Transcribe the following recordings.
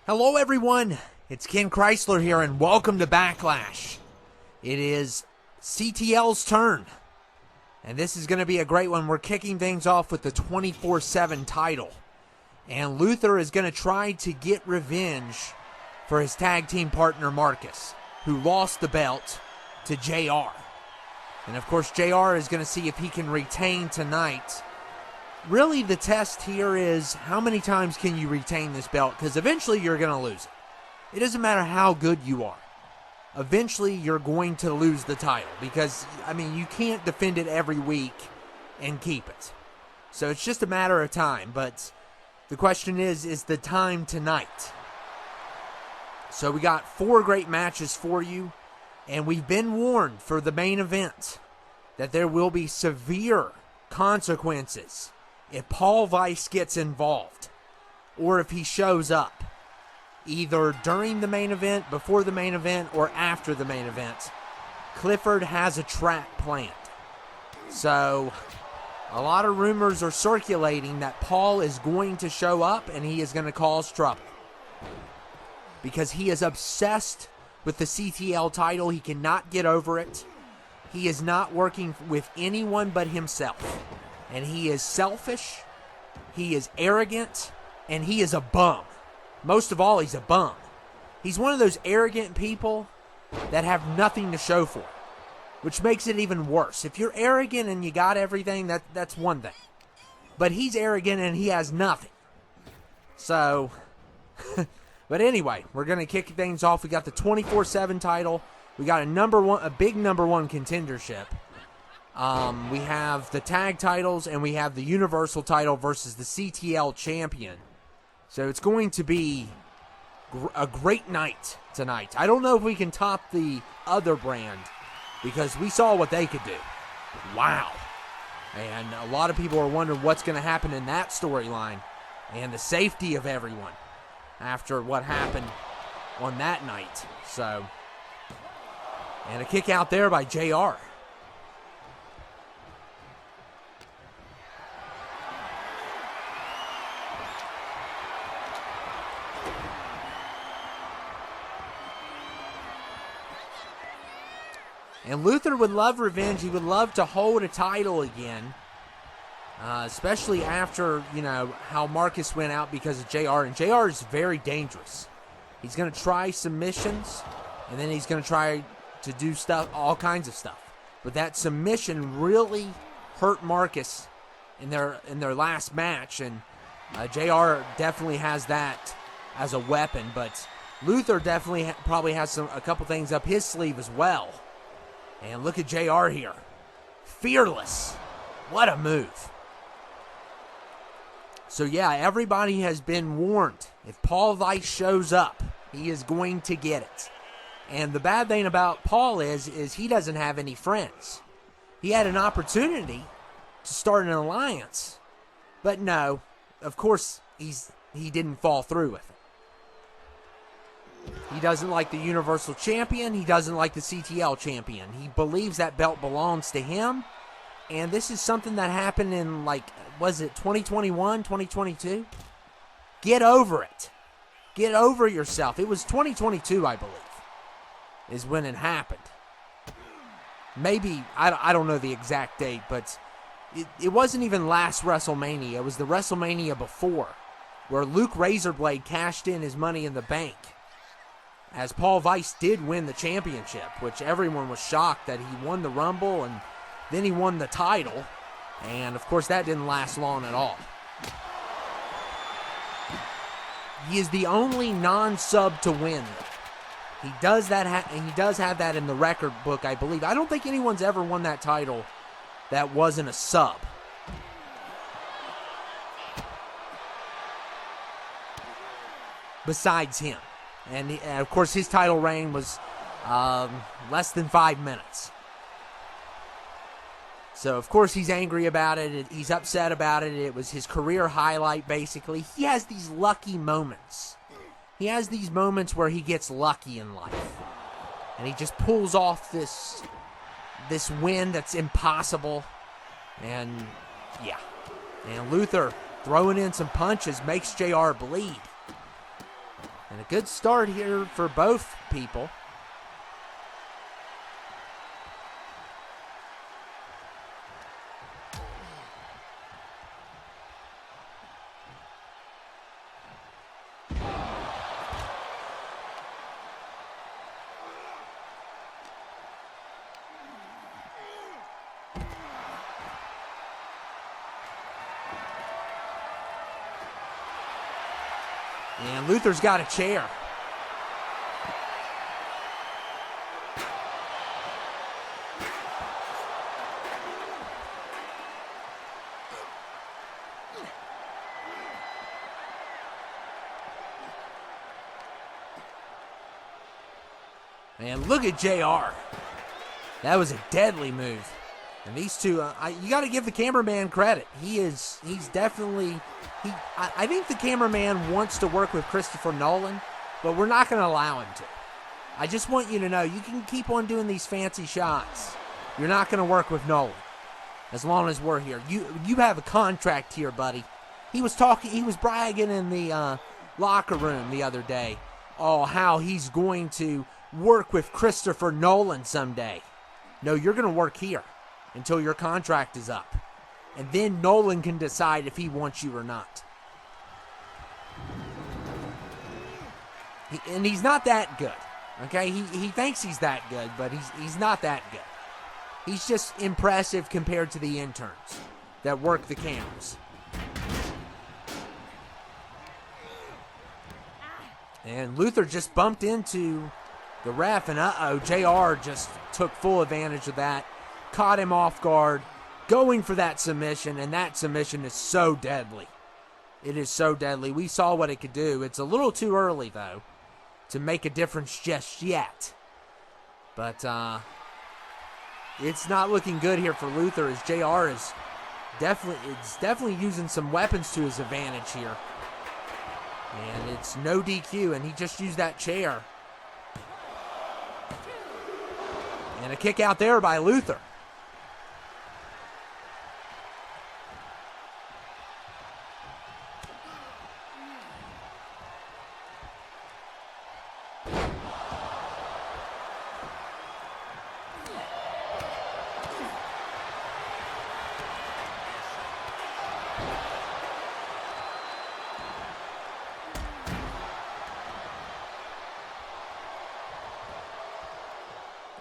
Hello everyone, it's Ken Chrysler here and welcome to Backlash. It is CTL's turn, and this is going to be a great one. We're kicking things off with the 24/7 title, and Luther is going to try to get revenge for his tag team partner Marcus, who lost the belt to JR. And of course JR is going to see if he can retain tonight. Really, the test here is how many times can you retain this belt, because eventually you're going to lose it. It doesn't matter how good you are. Eventually you're going to lose the title because, you can't defend it every week and keep it. So it's just a matter of time, but the question is the time tonight? So we got 4 great matches for you, and we've been warned for the main event that there will be severe consequences if Paul Weiss gets involved, or if he shows up, either during the main event, before the main event, or after the main event. Clifford has a trap planned. So, a lot of rumors are circulating that Paul is going to show up and he is going to cause trouble. Because he is obsessed with the CTL title. He cannot get over it. He is not working with anyone but himself. And he is selfish, he is arrogant, and he is a bum. Most of all, he's a bum. He's one of those arrogant people that have nothing to show for it, which makes it even worse. If you're arrogant and you got everything, that's one thing. But he's arrogant and he has nothing. So, but anyway, we're going to kick things off. We got the 24/7 title. We got a big number one contendership. We have the tag titles, and we have the Universal title versus the CTL champion. So it's going to be a great night tonight. I don't know if we can top the other brand, because we saw what they could do. Wow. And a lot of people are wondering what's going to happen in that storyline and the safety of everyone after what happened on that night. So, and a kick out there by JR. And Luther would love revenge. He would love to hold a title again. Especially after, how Marcus went out because of JR. And JR is very dangerous. He's going to try submissions. And then he's going to try to do stuff, all kinds of stuff. But that submission really hurt Marcus in their last match. And JR definitely has that as a weapon. But Luther definitely probably has a couple things up his sleeve as well. And look at JR here. Fearless. What a move. So yeah, everybody has been warned. If Paul Weiss shows up, he is going to get it. And the bad thing about Paul is he doesn't have any friends. He had an opportunity to start an alliance. But no, of course, he didn't fall through with it. He doesn't like the Universal Champion. He doesn't like the CTL Champion. He believes that belt belongs to him. And this is something that happened in, was it 2021, 2022? Get over it. Get over yourself. It was 2022, I believe, is when it happened. Maybe, I don't know the exact date, but it wasn't even last WrestleMania. It was the WrestleMania before, where Luke Razorblade cashed in his Money in the Bank, as Paul Weiss did win the championship, which everyone was shocked that he won the Rumble and then he won the title. And, of course, that didn't last long at all. He is the only non-sub to win. He does that, and he does have that in the record book, I believe. I don't think anyone's ever won that title that wasn't a sub. Besides him. And of course, his title reign was less than 5 minutes. So, of course, he's angry about it. He's upset about it. It was his career highlight, basically. He has these lucky moments. He has these moments where he gets lucky in life. And he just pulls off this win that's impossible. And, yeah. And Luther throwing in some punches makes JR bleed. And a good start here for both people. And Luther's got a chair. And look at JR. That was a deadly move. And these two, you got to give the cameraman credit. He's definitely, I think the cameraman wants to work with Christopher Nolan, but we're not going to allow him to. I just want you to know, you can keep on doing these fancy shots. You're not going to work with Nolan as long as we're here. You have a contract here, buddy. He was bragging in the locker room the other day. Oh, how he's going to work with Christopher Nolan someday. No, you're going to work here until your contract is up. And then Nolan can decide if he wants you or not. And he's not that good. Okay? He thinks he's that good, but he's not that good. He's just impressive compared to the interns that work the cameras. And Luther just bumped into the ref, and JR just took full advantage of that. Caught him off guard, going for that submission, and that submission is so deadly. It is so deadly. We saw what it could do. It's a little too early, though, to make a difference just yet. But it's not looking good here for Luther, as JR is definitely using some weapons to his advantage here. And it's no DQ, and he just used that chair. And a kick out there by Luther.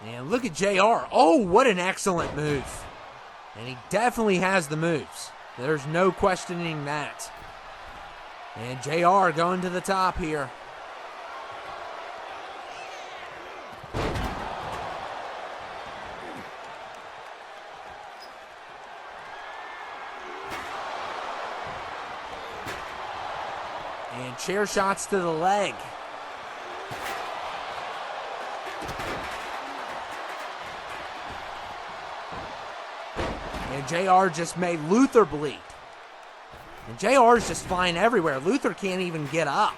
And look at JR. Oh, what an excellent move. And he definitely has the moves. There's no questioning that. And JR going to the top here. And chair shots to the leg. And JR just made Luther bleed. And JR's just flying everywhere. Luther can't even get up.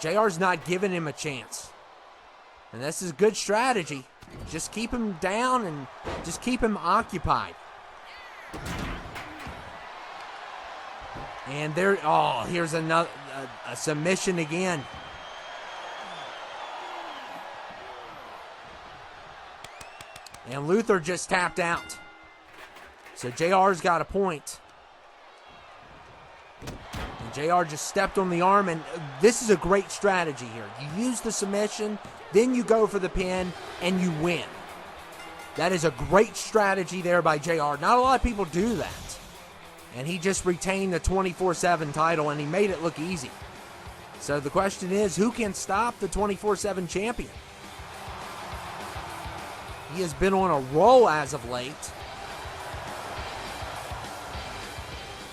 JR's not giving him a chance. And this is good strategy. Just keep him down and just keep him occupied. And here's another a submission again. And Luther just tapped out. So JR's got a point. And JR just stepped on the arm, and this is a great strategy here. You use the submission, then you go for the pin, and you win. That is a great strategy there by JR. Not a lot of people do that. And he just retained the 24/7 title, and he made it look easy. So the question is, who can stop the 24/7 champion? He has been on a roll as of late.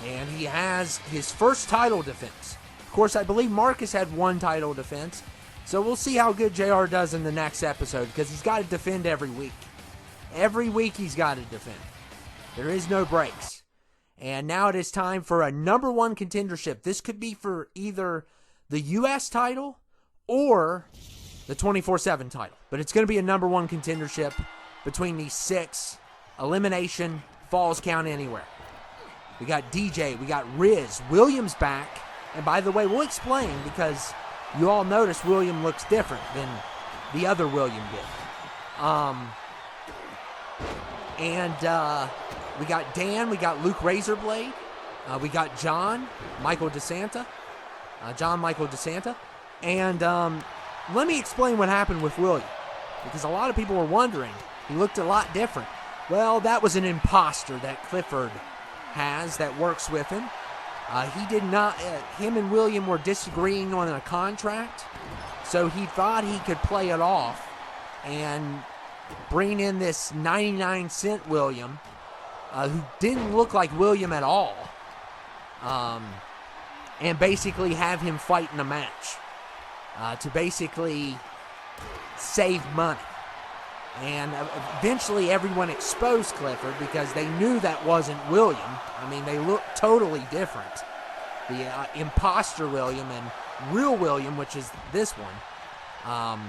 And he has his first title defense. Of course, I believe Marcus had one title defense. So we'll see how good JR does in the next episode, because he's got to defend every week. Every week he's got to defend. There is no breaks. And now it is time for a number one contendership. This could be for either the U.S. title or the 24/7 title. But it's going to be a number one contendership between these 6. Elimination, falls count anywhere. We got DJ, we got Riz, Williams back, And by the way, we'll explain because you all notice William looks different than the other William did. We got Dan, we got Luke Razorblade, we got John Michael DeSanta. And let me explain what happened with William, because a lot of people were wondering. He looked a lot different. Well, that was an imposter that Clifford has that works with him. He did not, him and William were disagreeing on a contract, so he thought he could play it off and bring in this 99-cent William, who didn't look like William at all, and basically have him fight in a match to basically save money. And eventually everyone exposed Clifford because they knew that wasn't William. I mean, they looked totally different. The imposter William and real William, which is this one,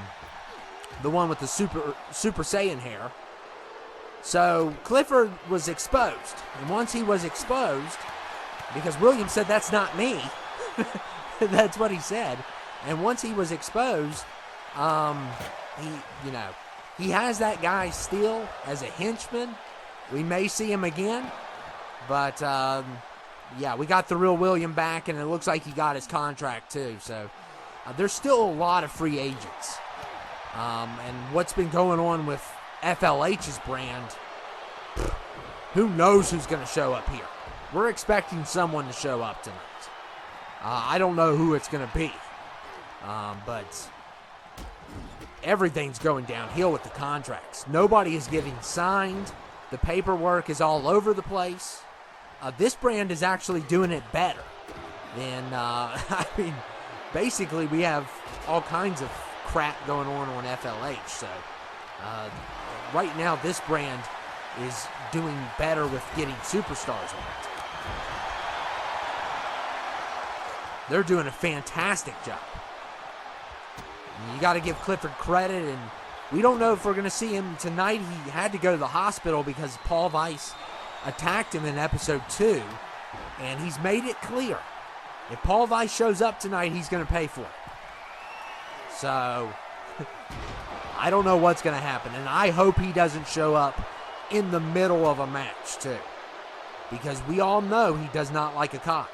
the one with the Super Saiyan hair. So Clifford was exposed. And once he was exposed, because William said, "That's not me." That's what he said. And once he was exposed, he has that guy still as a henchman. We may see him again. But, yeah, we got the real William back, and it looks like he got his contract too. So there's still a lot of free agents. And what's been going on with FLH's brand, who knows who's going to show up here. We're expecting someone to show up tonight. I don't know who it's going to be. But everything's going downhill with the contracts. Nobody is getting signed. The paperwork is all over the place. This brand is actually doing it better than, I mean, basically we have all kinds of crap going on FLH. So right now this brand is doing better with getting superstars on it. They're doing a fantastic job. You got to give Clifford credit, and we don't know if we're going to see him tonight. He had to go to the hospital because Paul Weiss attacked him in episode 2, and he's made it clear. If Paul Weiss shows up tonight, he's going to pay for it. So, I don't know what's going to happen, and I hope he doesn't show up in the middle of a match, too. Because we all know he does not like Akai.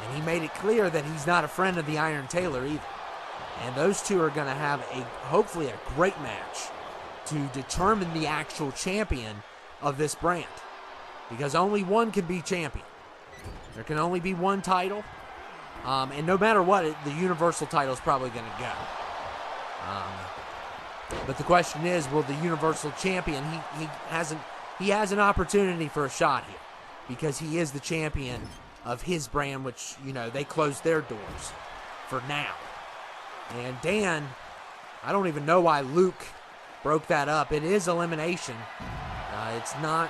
And he made it clear that he's not a friend of the Iron Tailor either. And those two are going to have hopefully a great match to determine the actual champion of this brand. Because only one can be champion. There can only be one title. And no matter what, the Universal title is probably going to go. But the question is, will the Universal champion, he has an opportunity for a shot here. Because he is the champion of his brand, which, they closed their doors for now. And Dan, I don't even know why Luke broke that up. It is elimination. It's not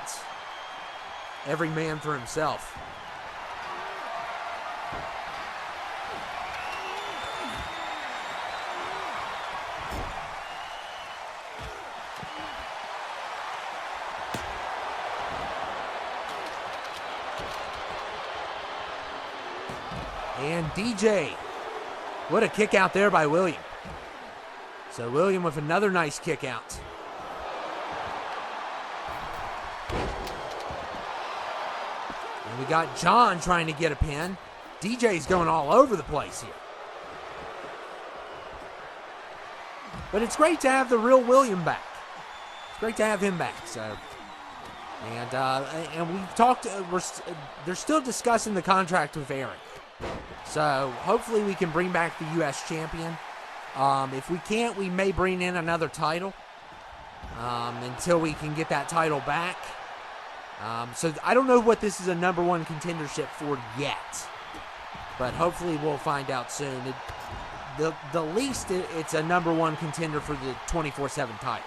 every man for himself. And DJ. What a kick out there by William. So William with another nice kick out. And we got John trying to get a pin. DJ's going all over the place here. But it's great to have the real William back. It's great to have him back. So, and we've talked. They're still discussing the contract with Aaron. So hopefully we can bring back the U.S. champion. If we can't, we may bring in another title until we can get that title back. So I don't know what this is a number one contendership for yet, but hopefully we'll find out soon. The least it's a number one contender for the 24/7 title,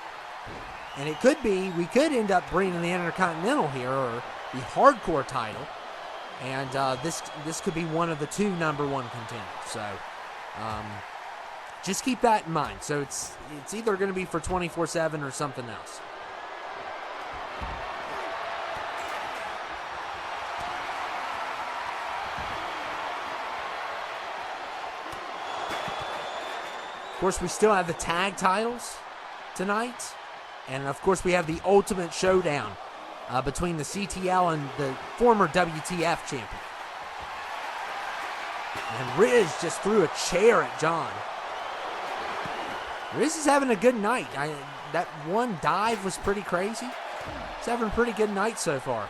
and it could be we could end up bringing the Intercontinental here or the Hardcore title. And this could be one of the two number one contenders. So just keep that in mind. So it's either going to be for 24/7 or something else. Of course, we still have the tag titles tonight. And, of course, we have the Ultimate Showdown between the CTL and the former WTF champion. And Riz just threw a chair at John. Riz is having a good night. That one dive was pretty crazy. He's having a pretty good night so far.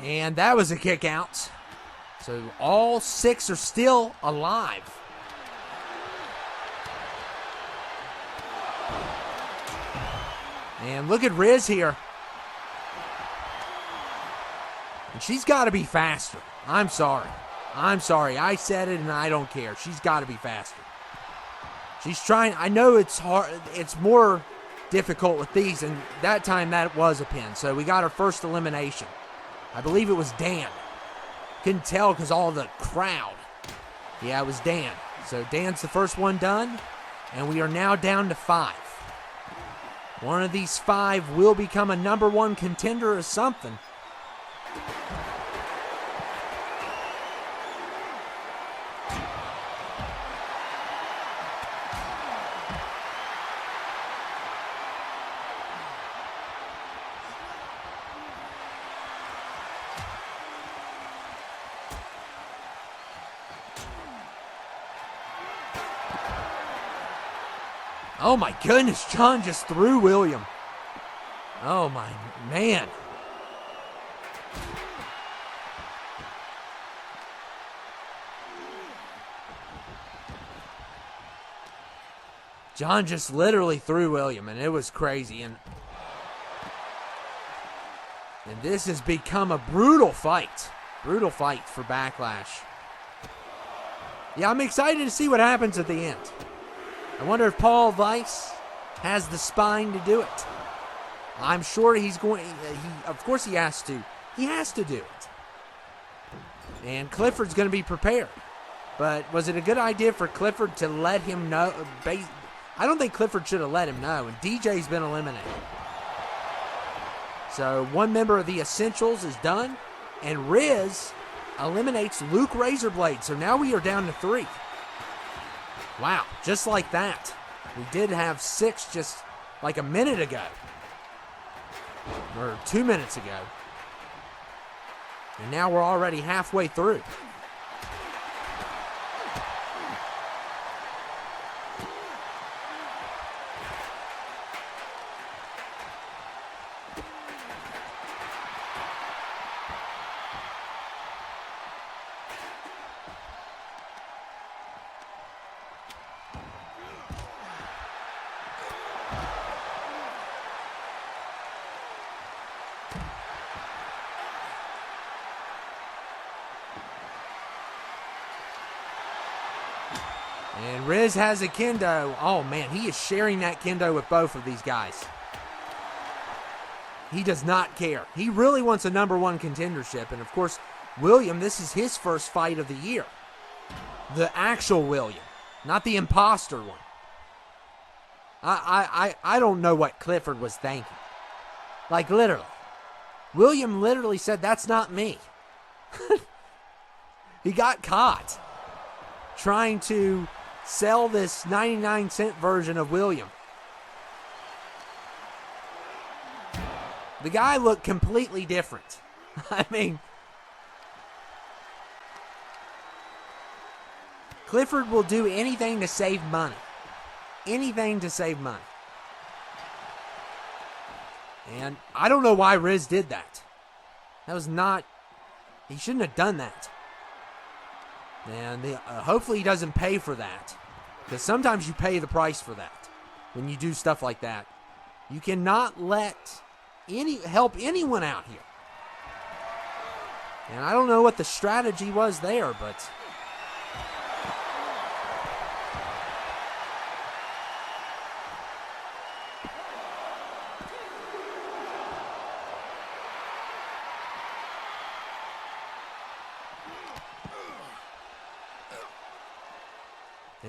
And that was a kick out. So all 6 are still alive. And look at Riz here. And she's got to be faster. I'm sorry. I said it and I don't care. She's got to be faster. She's trying. I know it's hard. It's more difficult with these. And that time that was a pin. So we got our first elimination. I believe it was Dan. Couldn't tell because all the crowd. Yeah, it was Dan. So Dan's the first one done. And we are now down to 5. One of these 5 will become a number 1 contender or something. Oh my goodness, John just threw William. Oh my man. John just literally threw William, and it was crazy. And this has become a brutal fight. Brutal fight for Backlash. Yeah, I'm excited to see what happens at the end. I wonder if Paul Weiss has the spine to do it. I'm sure he's going. Of course he has to. He has to do it. And Clifford's going to be prepared. But was it a good idea for Clifford to let him know? I don't think Clifford should have let him know. And DJ's been eliminated. So one member of the Essentials is done. And Riz eliminates Luke Razorblade. So now we are down to 3. Wow, just like that. We did have 6 just like a minute ago. Or 2 minutes ago. And now we're already halfway through. And Riz has a kendo. Oh, man, he is sharing that kendo with both of these guys. He does not care. He really wants a number 1 contendership. And, of course, William, this is his first fight of the year. The actual William, not the imposter one. I don't know what Clifford was thinking. Like, literally. William literally said, "That's not me." He got caught trying to sell this 99-cent version of William. The guy looked completely different. I mean, Clifford will do anything to save money. Anything to save money. And I don't know why Riz did that. That was not... He shouldn't have done that. And hopefully he doesn't pay for that. Because sometimes you pay the price for that. When you do stuff like that. You cannot let help anyone out here. And I don't know what the strategy was there, but...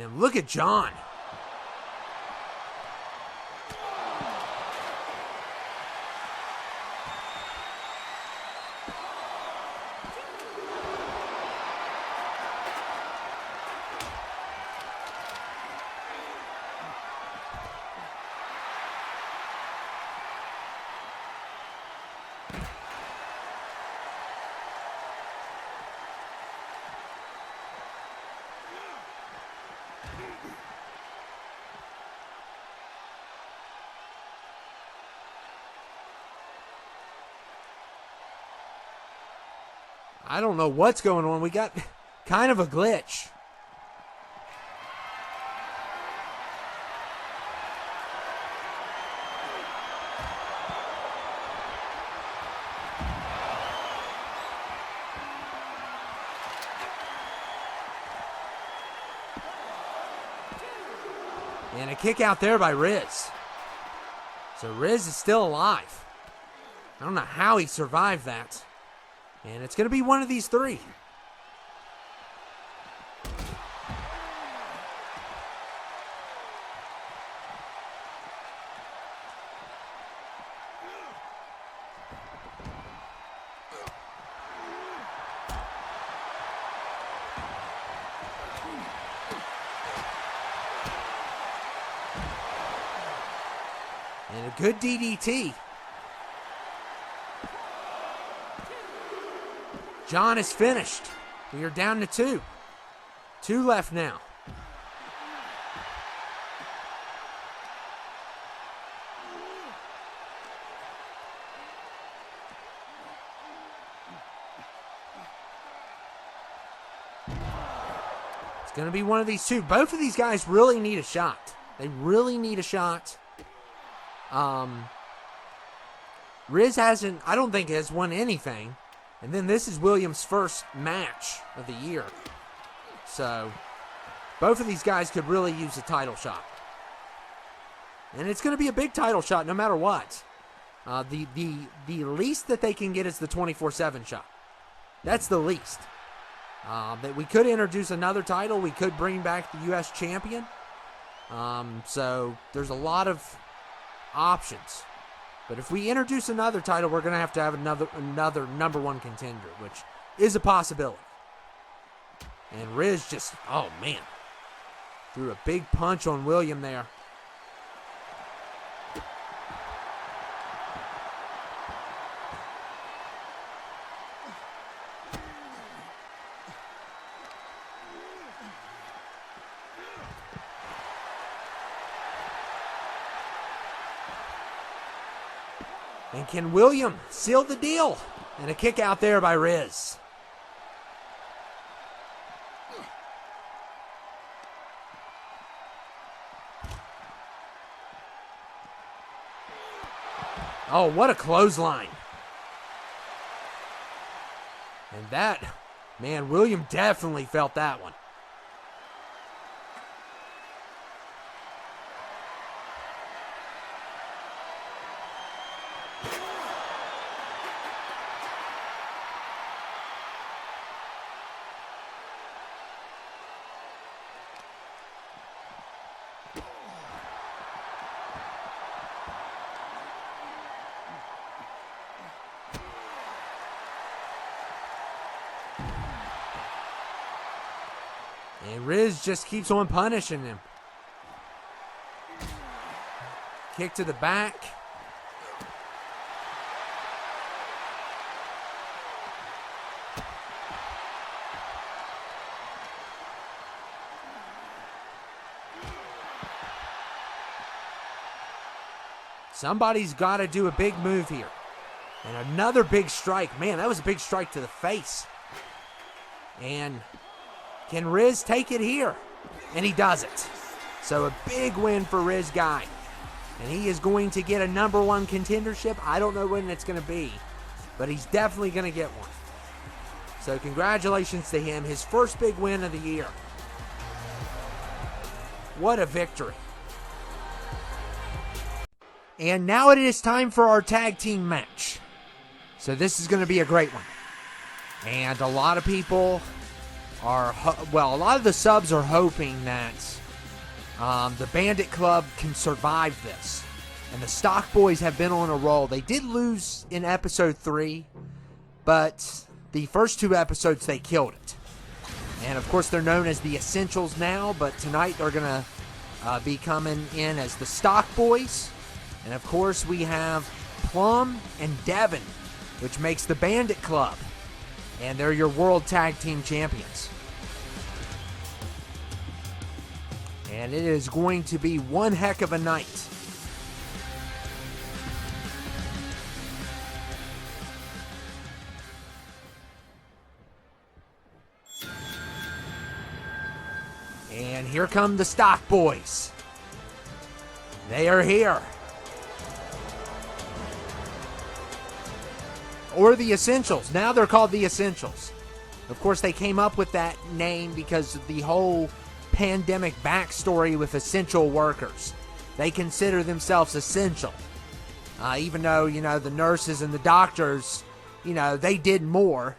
And look at John. I don't know what's going on. We got kind of a glitch. And a kick out there by Riz. So Riz is still alive. I don't know how he survived that. And it's going to be one of these three. And a good DDT. John is finished. We are down to 2. 2 left now. It's going to be one of these two. Both of these guys really need a shot. They really need a shot. Riz hasn't, I don't think, has won anything. And then this is Williams' first match of the year. So, both of these guys could really use a title shot. And it's going to be a big title shot no matter what. The least that they can get is the 24/7 shot. That's the least. That we could introduce another title. We could bring back the U.S. champion. So, there's a lot of options. But if we introduce another title, we're going to have another number one contender, which is a possibility. And Riz just, oh man, threw a big punch on William there. And can William seal the deal? And a kick out there by Riz. Oh, what a clothesline. And that, man, William definitely felt that one. And Riz just keeps on punishing him. Kick to the back. Somebody's got to do a big move here. And another big strike. Man, that was a big strike to the face. And can Riz take it here? And he does it. So a big win for Riz Guy. And he is going to get a number one contendership. I don't know when it's going to be, but he's definitely going to get one. So congratulations to him. His first big win of the year. What a victory. And now it is time for our tag team match. So this is going to be a great one. And a lot of people a lot of the subs are hoping that the Bandit Club can survive this. And the Stock Boys have been on a roll. They did lose in episode 3, but the first 2 episodes they killed it. And of course they're known as the Essentials now, but tonight they're going to be coming in as the Stock Boys. And of course we have Plum and Devin, which makes the Bandit Club. And they're your World Tag Team Champions. And it is going to be one heck of a night. And here come the Stock Boys. They are here. Or the Essentials. Now they're called the Essentials. Of course, they came up with that name because of the whole pandemic backstory with essential workers. They consider themselves essential. Even though, the nurses and the doctors, they did more.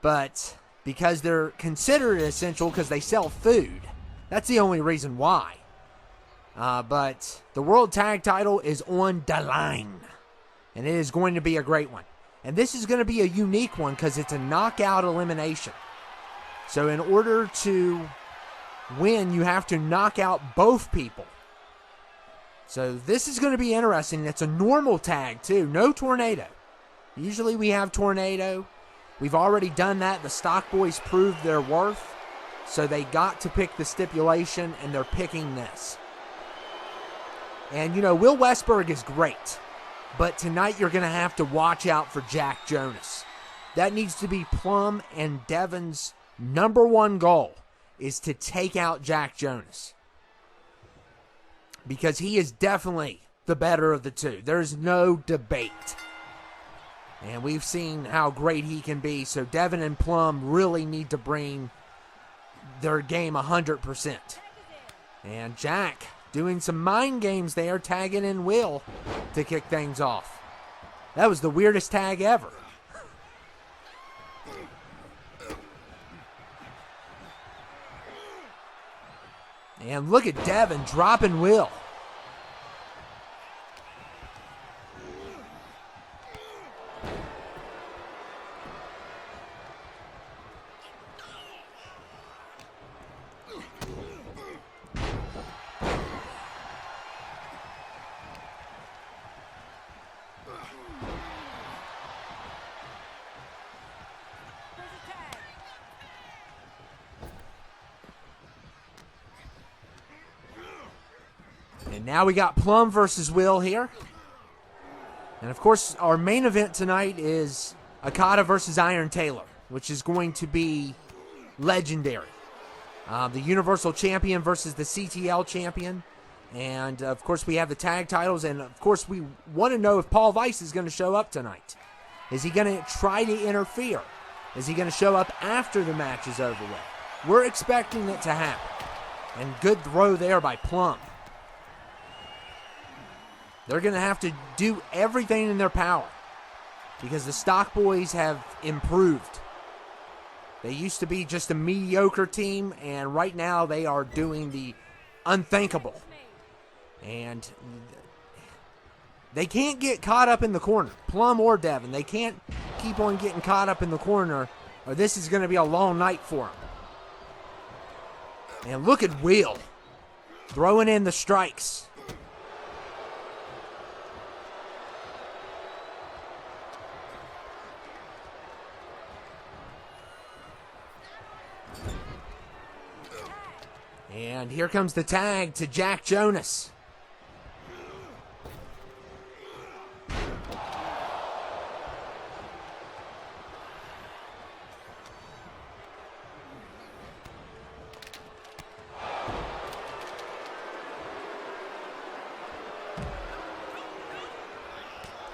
But because they're considered essential because they sell food. That's the only reason why. But the World Tag Title is on the line. And it is going to be a great one. And this is going to be a unique one because it's a knockout elimination. So in order to win, you have to knock out both people. So this is going to be interesting. It's a normal tag too. No tornado. Usually we have tornado. We've already done that. The Stock Boys proved their worth. So they got to pick the stipulation, and they're picking this. And, Will Westberg is great. But tonight you're going to have to watch out for Jack Jonas. That needs to be Plum and Devin's number one goal, is to take out Jack Jonas. Because he is definitely the better of the two. There's no debate. And we've seen how great he can be. So Devin and Plum really need to bring their game 100%. And Jack doing some mind games there, tagging in Will to kick things off. That was the weirdest tag ever. And look at Devin dropping Will. And now we got Plum versus Will here. And of course, our main event tonight is Okada versus Iron Taylor, which is going to be legendary. The Universal Champion versus the CTL Champion. And of course, we have the tag titles. And of course, we want to know if Paul Weiss is going to show up tonight. Is he going to try to interfere? Is he going to show up after the match is over with? We're expecting it to happen. And good throw there by Plum. They're going to have to do everything in their power because the Stock Boys have improved. They used to be just a mediocre team, and right now they are doing the unthinkable. And they can't get caught up in the corner, Plum or Devin. They can't keep on getting caught up in the corner, or this is going to be a long night for them. And look at Will throwing in the strikes. And here comes the tag to Jack Jonas.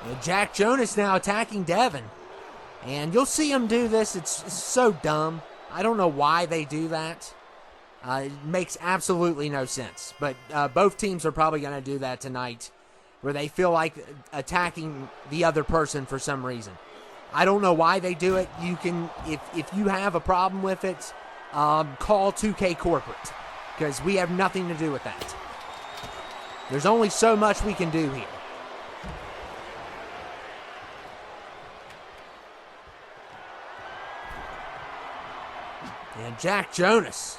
And Jack Jonas now attacking Devin. And you'll see him do this. It's so dumb. I don't know why they do that. It makes absolutely no sense. But both teams are probably going to do that tonight, where they feel like attacking the other person for some reason. I don't know why they do it. You can, if you have a problem with it, call 2K corporate, because we have nothing to do with that. There's only so much we can do here. And Jack Jonas.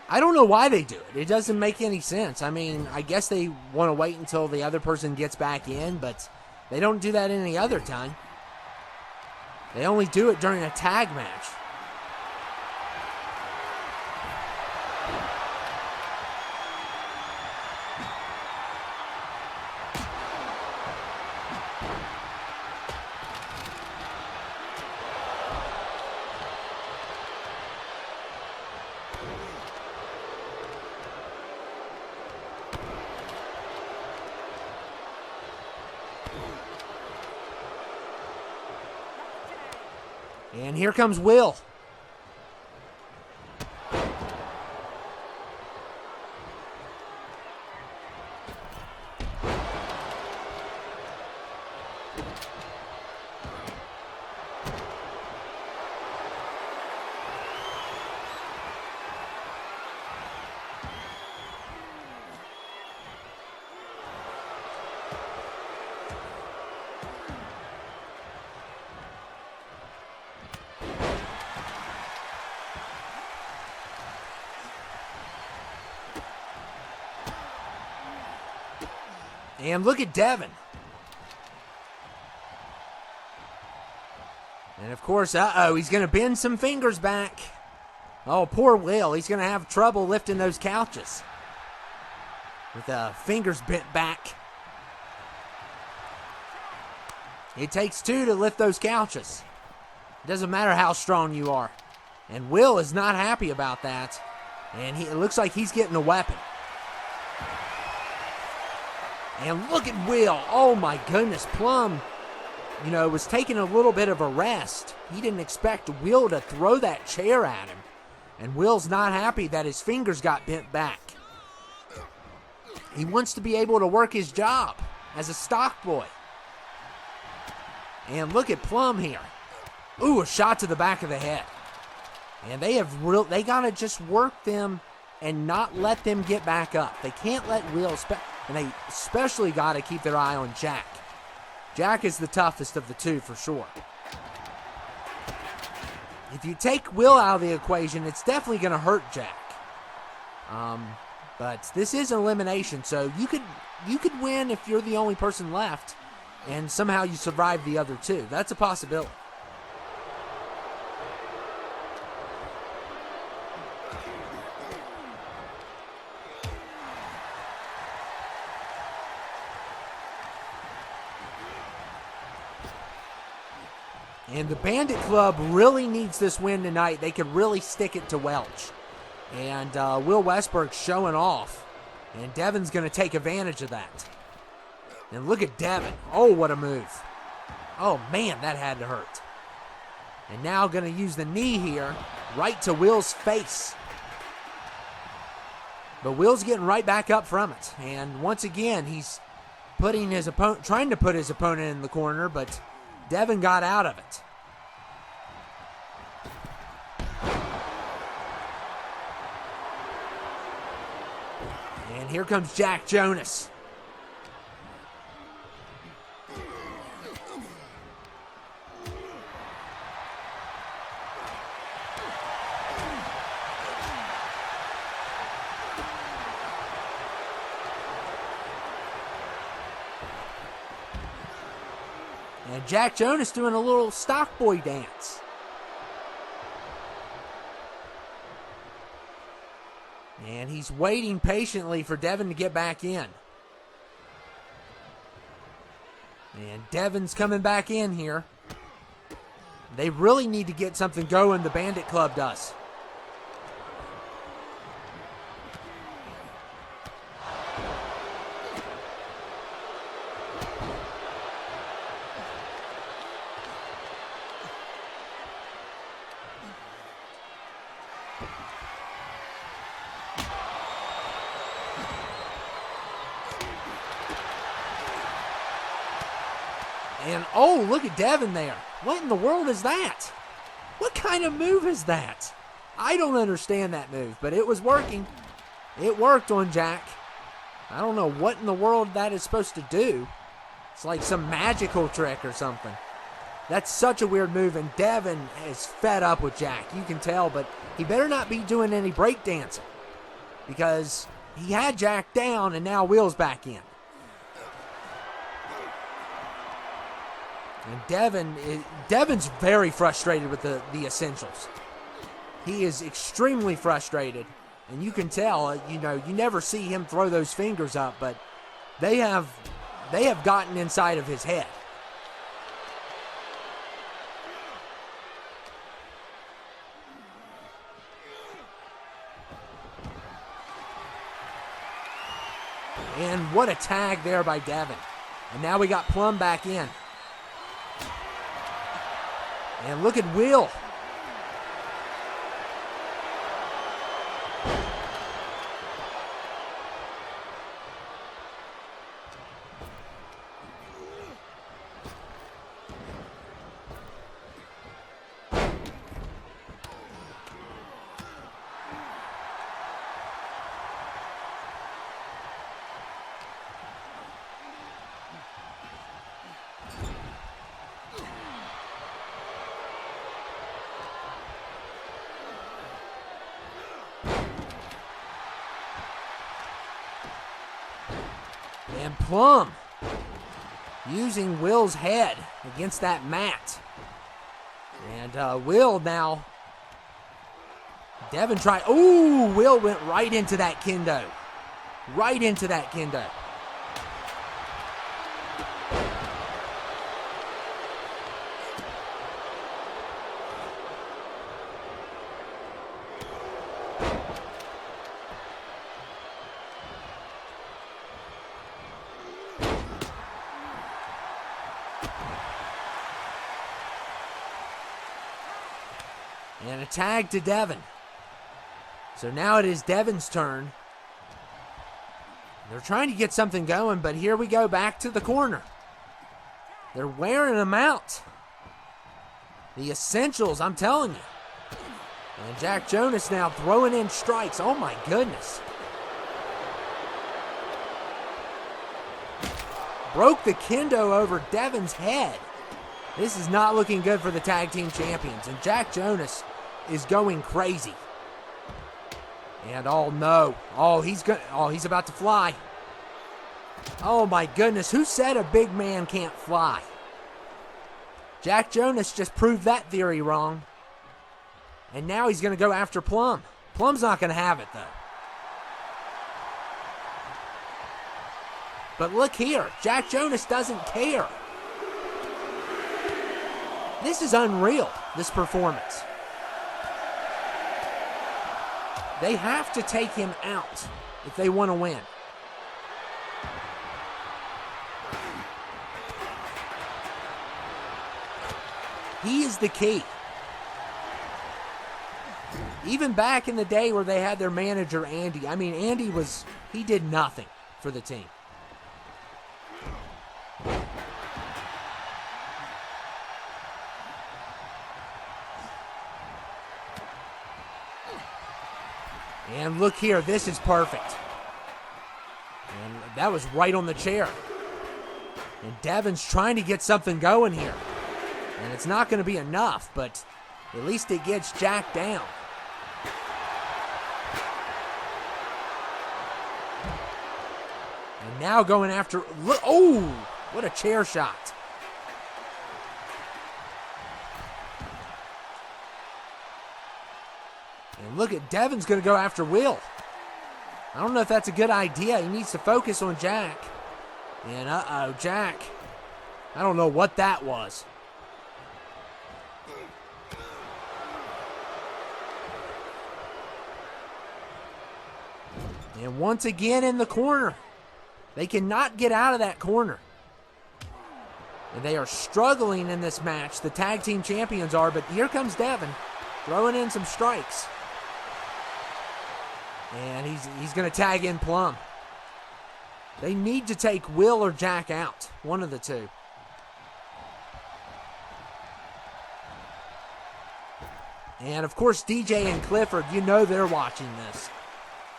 I don't know why they do it. It doesn't make any sense. I mean, I guess they want to wait until the other person gets back in, but they don't do that any other time. They only do it during a tag match. And here comes Will. And look at Devin. And of course, he's going to bend some fingers back. Oh, poor Will. He's going to have trouble lifting those couches with fingers bent back. It takes two to lift those couches. It doesn't matter how strong you are. And Will is not happy about that. And it looks like he's getting a weapon. And look at Will. Oh my goodness. Plum, was taking a little bit of a rest. He didn't expect Will to throw that chair at him. And Will's not happy that his fingers got bent back. He wants to be able to work his job as a stock boy. And look at Plum here. Ooh, a shot to the back of the head. And they got to just work them and not let them get back up. They can't let Will... And they especially got to keep their eye on Jack. Jack is the toughest of the two for sure. If you take Will out of the equation, it's definitely going to hurt Jack. But this is an elimination, so you could win if you're the only person left, and somehow you survive the other two. That's a possibility. And the Bandit Club really needs this win tonight. They could really stick it to Welch. And Will Westberg's showing off. And Devin's going to take advantage of that. And look at Devin. Oh, what a move. Oh, man, that had to hurt. And now going to use the knee here right to Will's face. But Will's getting right back up from it. And once again, he's trying to put his opponent in the corner, but Devin got out of it. And here comes Jack Jonas. And Jack Jonas doing a little stock boy dance. And he's waiting patiently for Devin to get back in. And Devin's coming back in here. They really need to get something going, the Bandit Club does. And, oh, look at Devin there. What in the world is that? What kind of move is that? I don't understand that move, but it was working. It worked on Jack. I don't know what in the world that is supposed to do. It's like some magical trick or something. That's such a weird move, and Devin is fed up with Jack. You can tell, but he better not be doing any breakdancing because he had Jack down, and now Will's back in. And Devin's very frustrated with the Essentials. He is extremely frustrated, and you can tell, you never see him throw those fingers up, but they have gotten inside of his head. And what a tag there by Devin. And now we got Plum back in. And look at Will. And Plum using Will's head against that mat. And Will now. Devin tried. Ooh, Will went right into that kendo. Right into that kendo. And a tag to Devin. So now it is Devin's turn. They're trying to get something going, but here we go back to the corner. They're wearing them out. The Essentials, I'm telling you. And Jack Jonas now throwing in strikes. Oh my goodness. Broke the kendo over Devin's head. This is not looking good for the tag team champions. And Jack Jonas is going crazy. And oh no. He's about to fly. Oh my goodness. Who said a big man can't fly? Jack Jonas just proved that theory wrong. And now he's going to go after Plum. Plum's not going to have it though. But look here. Jack Jonas doesn't care. This is unreal, this performance. They have to take him out if they want to win. He is the key. Even back in the day where they had their manager, Andy. I mean, he did nothing for the team. And look here, this is perfect. And that was right on the chair. And Devin's trying to get something going here. And it's not going to be enough, but at least it gets Jack down. And now going after, look, oh, what a chair shot. And look at Devin's going to go after Will. I don't know if that's a good idea. He needs to focus on Jack. And Jack. I don't know what that was. And once again in the corner. They cannot get out of that corner. And they are struggling in this match. The tag team champions are, but here comes Devin throwing in some strikes. And he's going to tag in Plum. They need to take Will or Jack out. One of the two. And, of course, DJ and Clifford, you know they're watching this.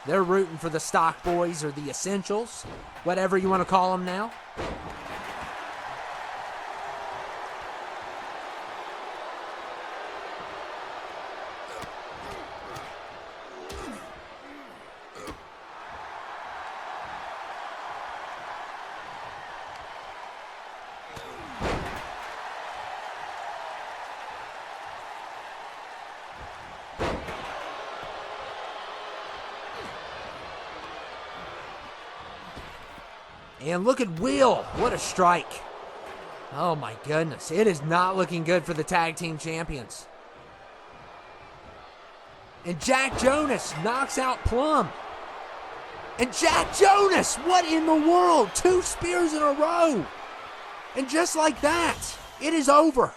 They're rooting for the Stock Boys or the Essentials, whatever you want to call them now. And look at Will. What a strike. Oh my goodness. It is not looking good for the tag team champions. And Jack Jonas knocks out Plum. And Jack Jonas, what in the world? 2 spears in a row. And just like that, it is over.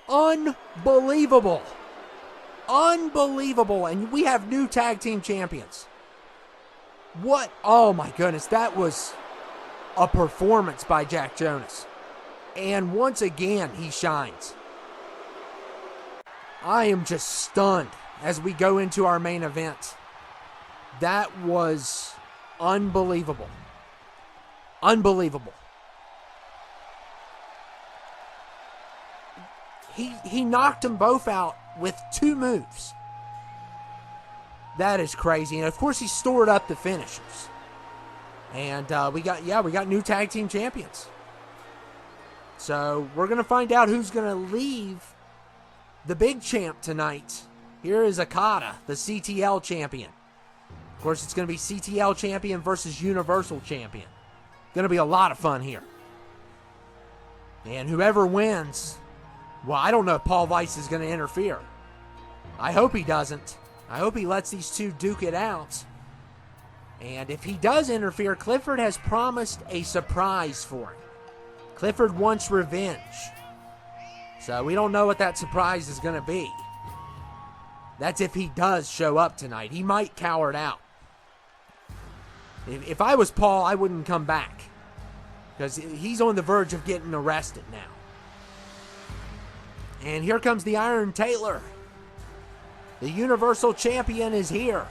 Unbelievable. Unbelievable. And we have new tag team champions. What? Oh my goodness. That was a performance by Jack Jonas. And once again, he shines. I am just stunned as we go into our main event. That was unbelievable. Unbelievable. He knocked them both out with 2 moves. That is crazy. And of course, he stored up the finishers. And we got new tag team champions. So we're going to find out who's going to leave the big champ tonight. Here is Okada, the CTL champion. Of course, it's going to be CTL champion versus Universal champion. Going to be a lot of fun here. And whoever wins, well, I don't know if Paul Weiss is going to interfere. I hope he doesn't. I hope he lets these two duke it out. And if he does interfere, Clifford has promised a surprise for him. Clifford wants revenge. So we don't know what that surprise is going to be. That's if he does show up tonight. He might cower it out. If I was Paul, I wouldn't come back. Because he's on the verge of getting arrested now. And here comes the Iron Taylor. The Universal Champion is here.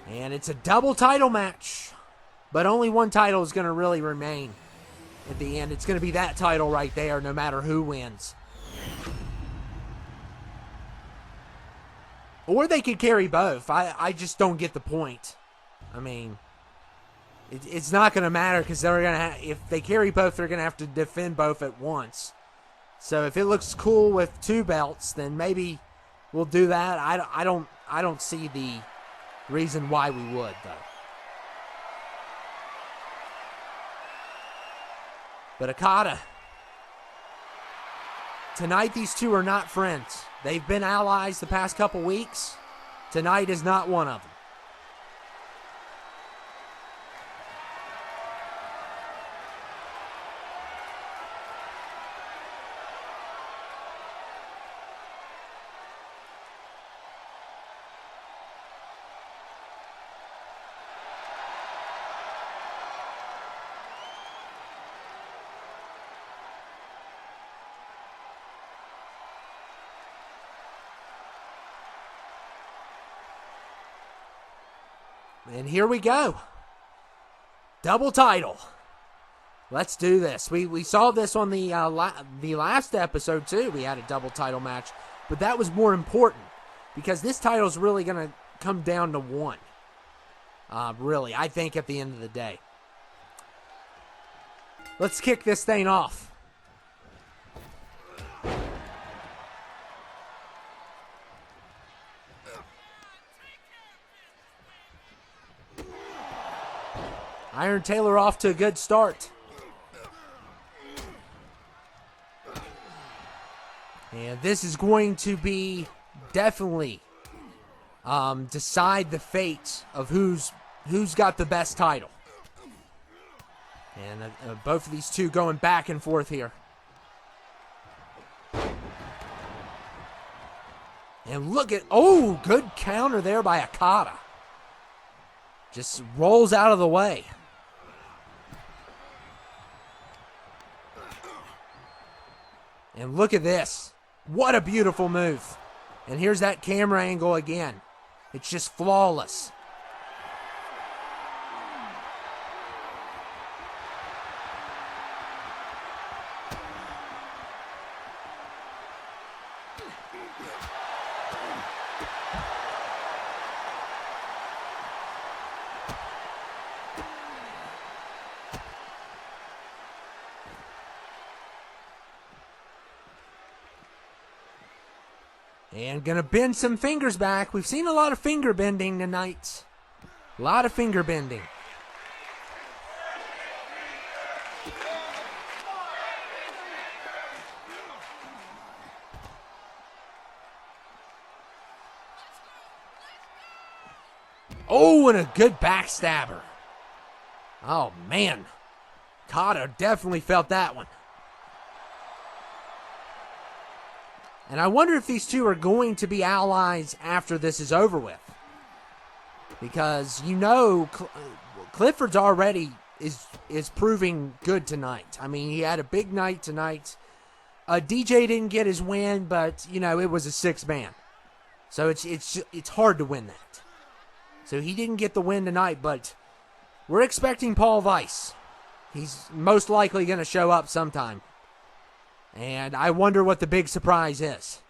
And it's a double title match. But only one title is going to really remain at the end. It's going to be that title right there, no matter who wins. Or they could carry both. I just don't get the point. I mean, it's not going to matter because they're going to if they carry both, they're going to have to defend both at once. So if it looks cool with 2 belts, then maybe we'll do that. I don't see the reason why we would, though. But Okada, tonight these two are not friends. They've been allies the past couple weeks. Tonight is not one of them. And here we go. Double title. Let's do this. We saw this on the last episode too. We had a double title match. But that was more important. Because this title is really going to come down to one. Really, I think at the end of the day. Let's kick this thing off. Iron Taylor off to a good start. And this is going to be definitely decide the fate of who's got the best title. And both of these two going back and forth here. And look at, oh, good counter there by Okada. Just rolls out of the way. And look at this. What a beautiful move. And here's that camera angle again. It's just flawless. And gonna bend some fingers back. We've seen a lot of finger bending tonight. A lot of finger bending. Oh, and a good backstabber. Oh, man. Okada definitely felt that one. And I wonder if these two are going to be allies after this is over with. Because, you know, Clifford's already is proving good tonight. I mean, he had a big night tonight. DJ didn't get his win, but, you know, it was a 6-man. So it's hard to win that. So he didn't get the win tonight, but we're expecting Paul Weiss. He's most likely going to show up sometime. And I wonder what the big surprise is.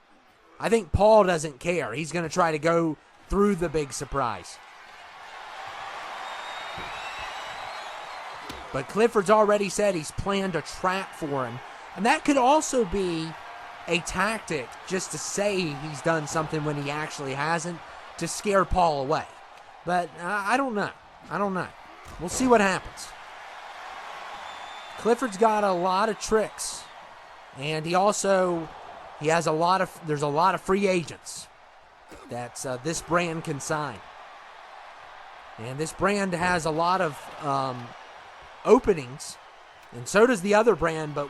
I think Paul doesn't care. He's going to try to go through the big surprise. But Clifford's already said he's planned a trap for him. And that could also be a tactic just to say he's done something when he actually hasn't, to scare Paul away. But I don't know. I don't know. We'll see what happens. Clifford's got a lot of tricks. And he has a lot of, there's a lot of free agents that this brand can sign. And this brand has a lot of openings, and so does the other brand, but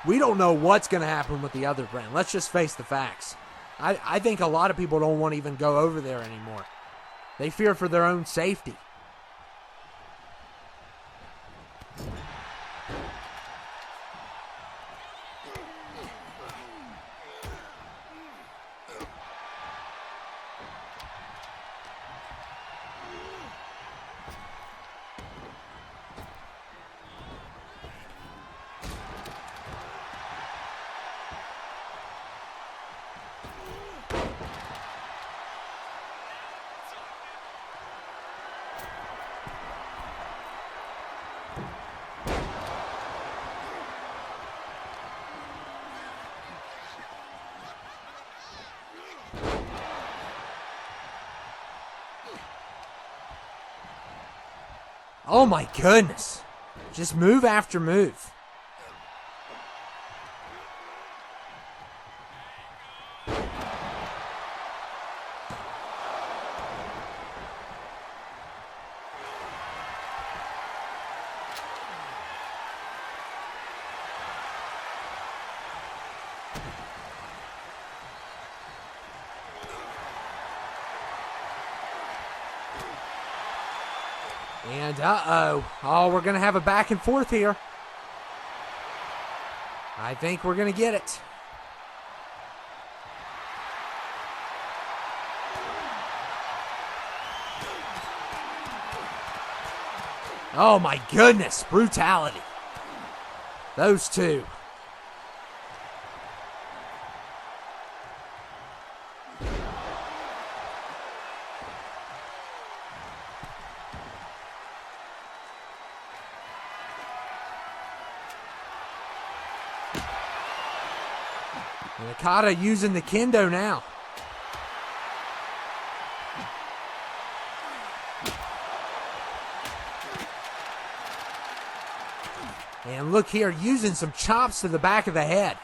we don't know what's going to happen with the other brand. Let's just face the facts. I think a lot of people don't want to even go over there anymore. They fear for their own safety. Oh my goodness. Just move after move. And oh, we're going to have a back and forth here. I think we're going to get it. Oh my goodness, brutality. Those two. And Okada using the kendo now. And look here, using some chops to the back of the head.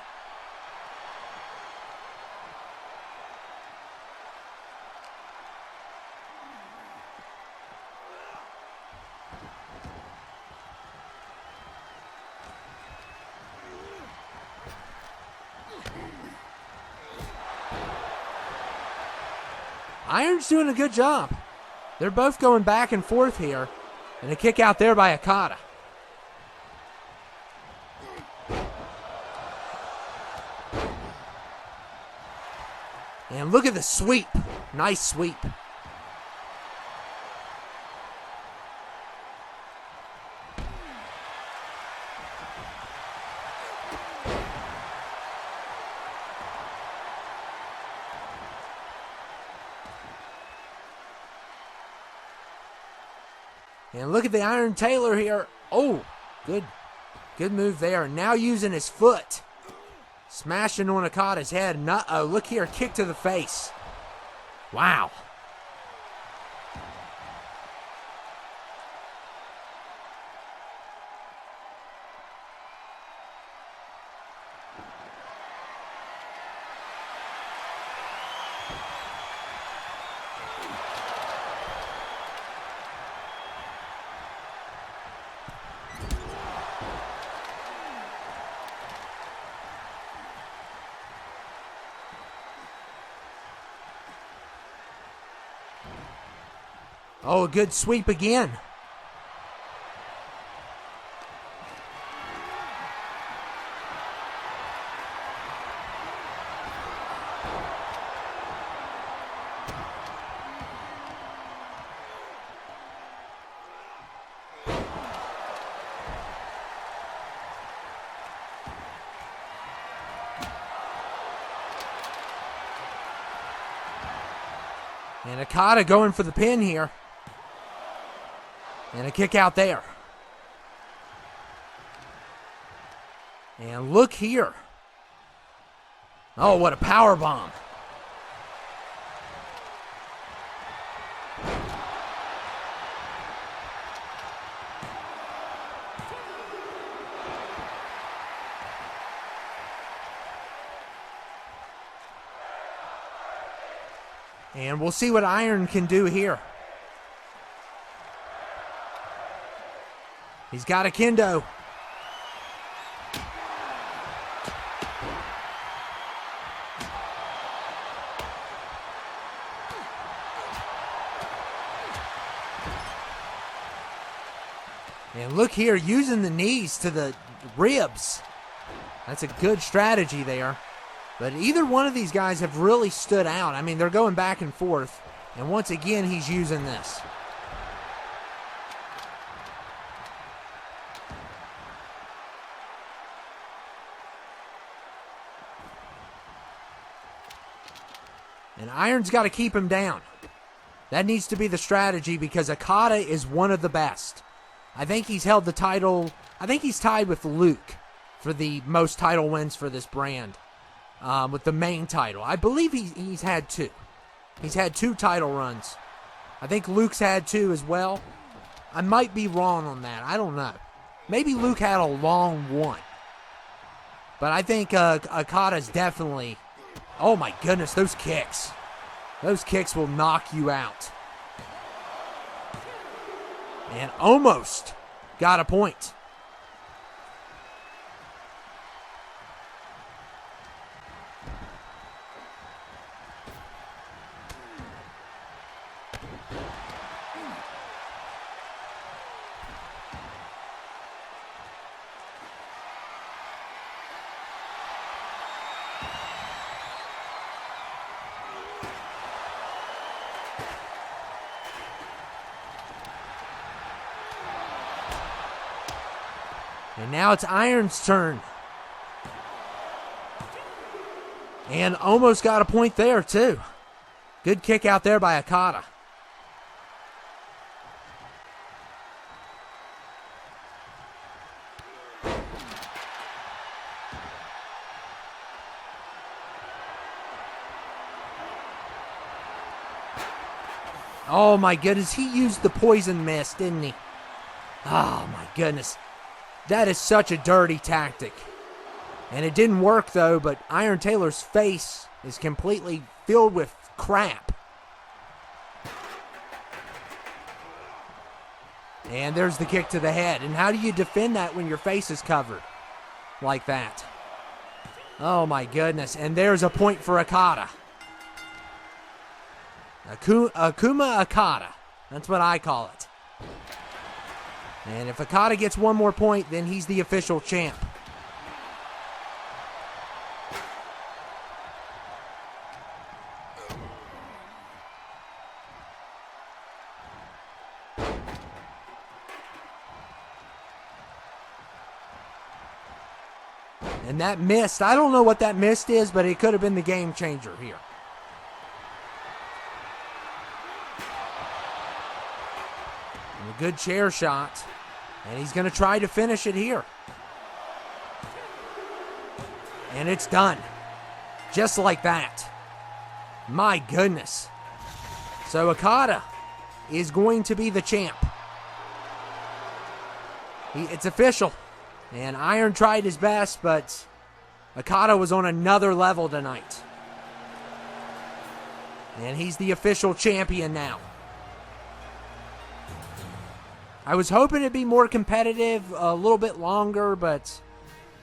Iron's doing a good job. They're both going back and forth here. And a kick out there by Okada. And look at the sweep. Nice sweep. And look at the Iron Taylor here. Oh, good move there. Now using his foot. Smashing on Okada's head. Uh-oh, look here, kick to the face. Wow. Oh, a good sweep again. And Okada going for the pin here. And a kick out there. And look here. Oh, what a power bomb. And we'll see what Iron can do here. He's got a kendo. And look here, using the knees to the ribs. That's a good strategy there. But either one of these guys have really stood out. I mean, they're going back and forth. And once again, he's using this. And Iron's got to keep him down. That needs to be the strategy because Okada is one of the best. I think he's held the title. I think he's tied with Luke for the most title wins for this brand with the main title. I believe he's had two. He's had 2 title runs. I think Luke's had 2 as well. I might be wrong on that. I don't know. Maybe Luke had a long one. But I think Okada's definitely... Oh my goodness, those kicks. Those kicks will knock you out. And almost got a point. And now it's Iron's turn. And almost got a point there, too. Good kick out there by Okada. Oh, my goodness. He used the poison mist, didn't he? Oh, my goodness. That is such a dirty tactic. And it didn't work, though, but Iron Taylor's face is completely filled with crap. And there's the kick to the head. And how do you defend that when your face is covered like that? Oh, my goodness. And there's a point for Okada. Akuma Okada. That's what I call it. And if Okada gets one more point, then he's the official champ. And that missed. I don't know what that missed is, but it could have been the game changer here. And a good chair shot. And he's going to try to finish it here. And it's done. Just like that. My goodness. So Okada is going to be the champ. It's official. And Iron tried his best, but Okada was on another level tonight. And he's the official champion now. I was hoping it'd be more competitive, a little bit longer, but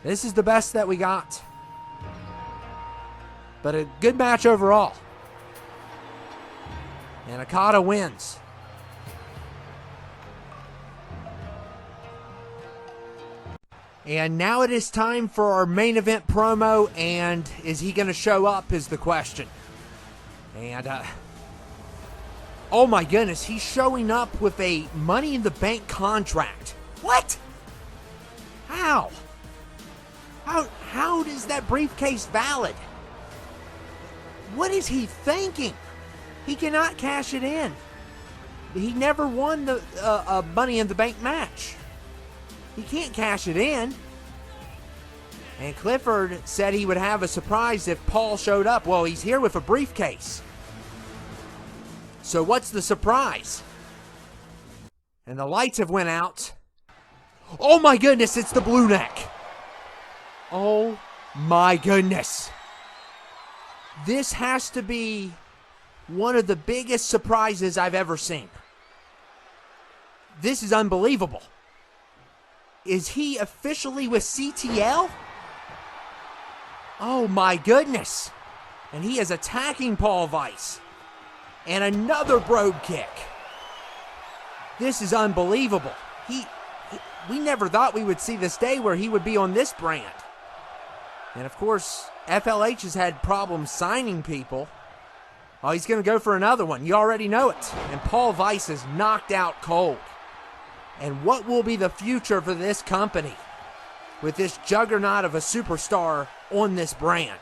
this is the best that we got. But a good match overall. And Okada wins. And now it is time for our main event promo, and is he going to show up is the question. And, oh my goodness, he's showing up with a Money in the Bank contract. What? How? How is that briefcase valid? What is he thinking? He cannot cash it in. He never won the Money in the Bank match. He can't cash it in. And Clifford said he would have a surprise if Paul showed up. Well, he's here with a briefcase. So what's the surprise? And the lights have went out. Oh my goodness, it's the blue neck. Oh my goodness. This has to be one of the biggest surprises I've ever seen. This is unbelievable. Is he officially with CTL? Oh my goodness. And he is attacking Paul Weiss. And another brogue kick. This is unbelievable. We never thought we would see this day where he would be on this brand. And of course, FLH has had problems signing people. Oh, he's going to go for another one. You already know it. And Paul Weiss is knocked out cold. And what will be the future for this company with this juggernaut of a superstar on this brand?